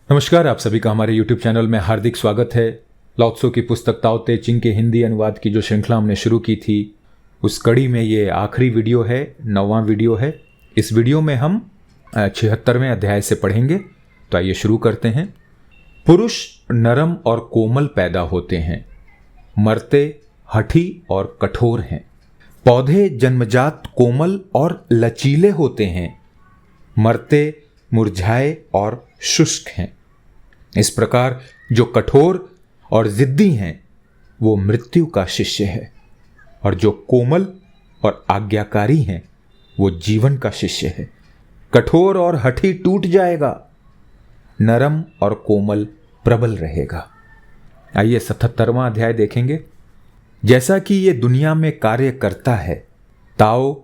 नमस्कार, आप सभी का हमारे YouTube चैनल में हार्दिक स्वागत है। लाओ त्सो की पुस्तक ताओ ते चिंग के हिंदी अनुवाद की जो श्रृंखला हमने शुरू की थी, उस कड़ी में ये आखिरी वीडियो है, 9वां वीडियो है। इस वीडियो में हम 76वें अध्याय से पढ़ेंगे। तो आइए शुरू करते हैं। पुरुष नरम और कोमल पैदा होते हैं, मरते हठी और कठोर हैं। पौधे जन्मजात कोमल और लचीले होते हैं, मरते मुरझाए और शुष्क हैं। इस प्रकार जो कठोर और जिद्दी हैं वो मृत्यु का शिष्य है, और जो कोमल और आज्ञाकारी हैं वो जीवन का शिष्य है। कठोर और हठी टूट जाएगा, नरम और कोमल प्रबल रहेगा। आइए 77वां अध्याय देखेंगे। जैसा कि ये दुनिया में कार्य करता है, ताओ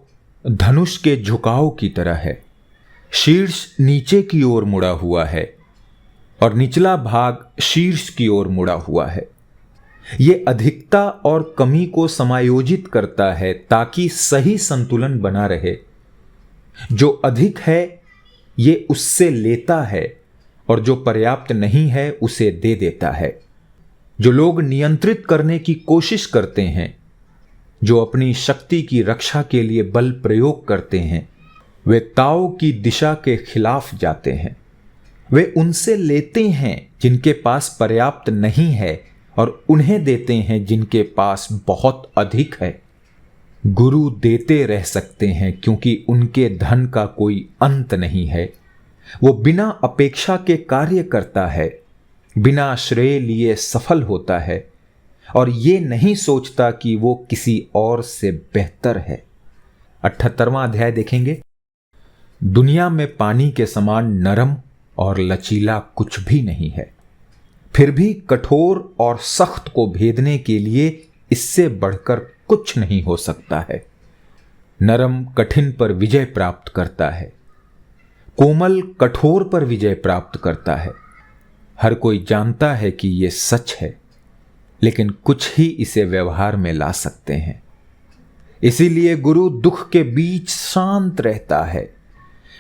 धनुष के झुकाव की तरह है। शीर्ष नीचे की ओर मुड़ा हुआ है और निचला भाग शीर्ष की ओर मुड़ा हुआ है। ये अधिकता और कमी को समायोजित करता है ताकि सही संतुलन बना रहे। जो अधिक है ये उससे लेता है, और जो पर्याप्त नहीं है उसे दे देता है। जो लोग नियंत्रित करने की कोशिश करते हैं, जो अपनी शक्ति की रक्षा के लिए बल प्रयोग करते हैं, वे ताओ की दिशा के खिलाफ जाते हैं। वे उनसे लेते हैं जिनके पास पर्याप्त नहीं है, और उन्हें देते हैं जिनके पास बहुत अधिक है। गुरु देते रह सकते हैं क्योंकि उनके धन का कोई अंत नहीं है। वो बिना अपेक्षा के कार्य करता है, बिना श्रेय लिए सफल होता है, और ये नहीं सोचता कि वो किसी और से बेहतर है। 78वां अध्याय देखेंगे। दुनिया में पानी के समान नरम और लचीला कुछ भी नहीं है, फिर भी कठोर और सख्त को भेदने के लिए इससे बढ़कर कुछ नहीं हो सकता है। नरम कठिन पर विजय प्राप्त करता है, कोमल कठोर पर विजय प्राप्त करता है। हर कोई जानता है कि यह सच है, लेकिन कुछ ही इसे व्यवहार में ला सकते हैं। इसीलिए गुरु दुख के बीच शांत रहता है।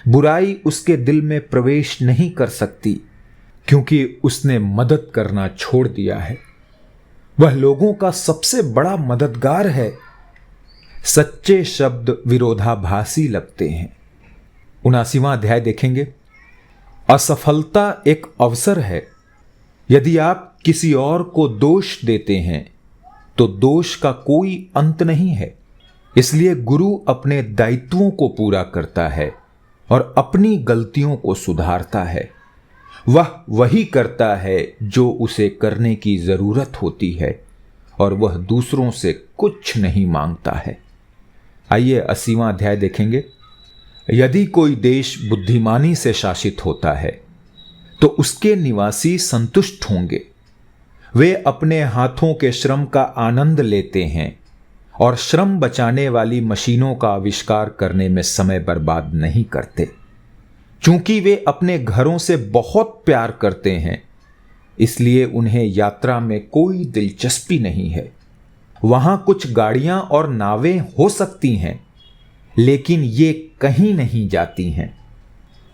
बुराई उसके दिल में प्रवेश नहीं कर सकती, क्योंकि उसने मदद करना छोड़ दिया है। वह लोगों का सबसे बड़ा मददगार है। सच्चे शब्द विरोधाभासी लगते हैं। 79वां अध्याय देखेंगे। असफलता एक अवसर है। यदि आप किसी और को दोष देते हैं तो दोष का कोई अंत नहीं है। इसलिए गुरु अपने दायित्वों को पूरा करता है और अपनी गलतियों को सुधारता है। वह वही करता है जो उसे करने की जरूरत होती है, और वह दूसरों से कुछ नहीं मांगता है। आइए 80वां अध्याय देखेंगे। यदि कोई देश बुद्धिमानी से शासित होता है तो उसके निवासी संतुष्ट होंगे। वे अपने हाथों के श्रम का आनंद लेते हैं और श्रम बचाने वाली मशीनों का आविष्कार करने में समय बर्बाद नहीं करते। चूंकि वे अपने घरों से बहुत प्यार करते हैं, इसलिए उन्हें यात्रा में कोई दिलचस्पी नहीं है। वहां कुछ गाड़ियां और नावें हो सकती हैं, लेकिन ये कहीं नहीं जाती हैं।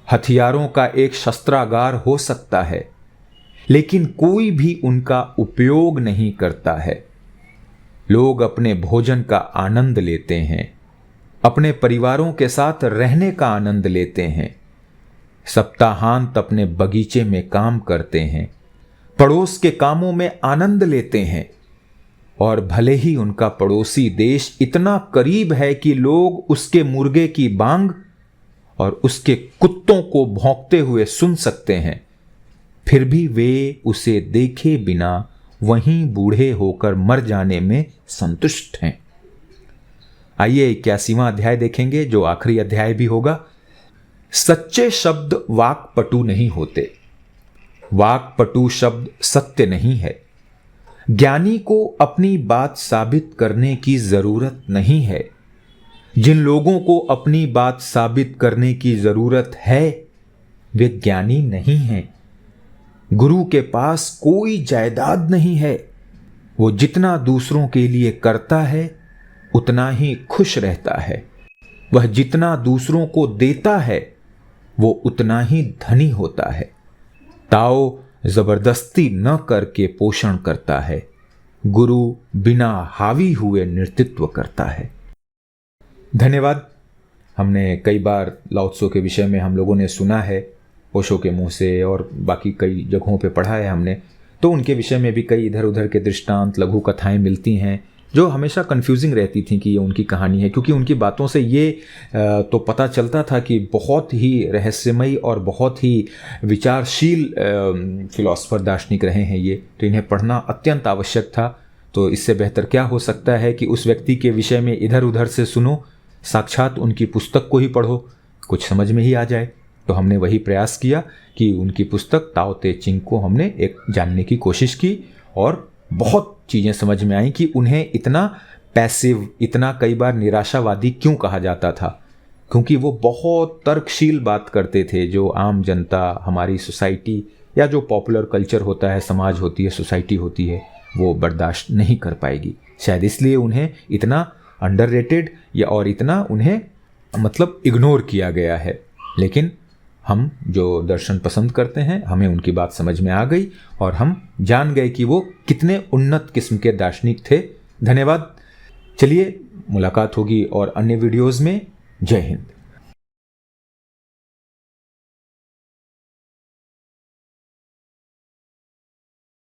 हथियारों का एक शस्त्रागार हो सकता है, लेकिन कोई भी उनका उपयोग नहीं करता है। लोग अपने भोजन का आनंद लेते हैं, अपने परिवारों के साथ रहने का आनंद लेते हैं। सप्ताहांत अपने बगीचे में काम करते हैं, पड़ोस के कामों में आनंद लेते हैं, और भले ही उनका पड़ोसी देश इतना करीब है कि लोग उसके मुर्गे की बांग और उसके कुत्तों को भौंकते हुए सुन सकते हैं, फिर भी वे उसे देखे बिना वहीं बूढ़े होकर मर जाने में संतुष्ट हैं। आइए 81वां अध्याय देखेंगे, जो आखिरी अध्याय भी होगा। सच्चे शब्द वाक्पटु नहीं होते। वाक्पटु शब्द सत्य नहीं है। ज्ञानी को अपनी बात साबित करने की जरूरत नहीं है। जिन लोगों को अपनी बात साबित करने की जरूरत है वे ज्ञानी नहीं हैं। गुरु के पास कोई जायदाद नहीं है। वो जितना दूसरों के लिए करता है उतना ही खुश रहता है। वह जितना दूसरों को देता है वो उतना ही धनी होता है। ताओ जबरदस्ती न करके पोषण करता है, गुरु बिना हावी हुए नेतृत्व करता है। धन्यवाद। हमने कई बार लाओ त्सो के विषय में हम लोगों ने सुना है, ओशो के मुंह से और बाकी कई जगहों पे पढ़ा है हमने, तो उनके विषय में भी कई इधर उधर के दृष्टांत, लघु कथाएं मिलती हैं जो हमेशा कंफ्यूजिंग रहती थी कि ये उनकी कहानी है, क्योंकि उनकी बातों से ये तो पता चलता था कि बहुत ही रहस्यमयी और बहुत ही विचारशील फिलोसफर, दार्शनिक रहे हैं ये, तो इन्हें पढ़ना अत्यंत आवश्यक था। तो इससे बेहतर क्या हो सकता है कि उस व्यक्ति के विषय में इधर उधर से सुनो, साक्षात उनकी पुस्तक को ही पढ़ो, कुछ समझ में ही आ जाए। तो हमने वही प्रयास किया कि उनकी पुस्तक ताओ ते चिंग को हमने एक जानने की कोशिश की और बहुत चीज़ें समझ में आई कि उन्हें इतना पैसिव, इतना कई बार निराशावादी क्यों कहा जाता था, क्योंकि वो बहुत तर्कशील बात करते थे जो आम जनता, हमारी सोसाइटी या जो पॉपुलर कल्चर होता है, समाज होती है, सोसाइटी होती है, वो बर्दाश्त नहीं कर पाएगी। शायद इसलिए उन्हें इतना अंडररेटेड या और इतना उन्हें मतलब इग्नोर किया गया है। लेकिन हम जो दर्शन पसंद करते हैं, हमें उनकी बात समझ में आ गई और हम जान गए कि वो कितने उन्नत किस्म के दार्शनिक थे। धन्यवाद। चलिए मुलाकात होगी और अन्य वीडियोज़ में। जय हिंद।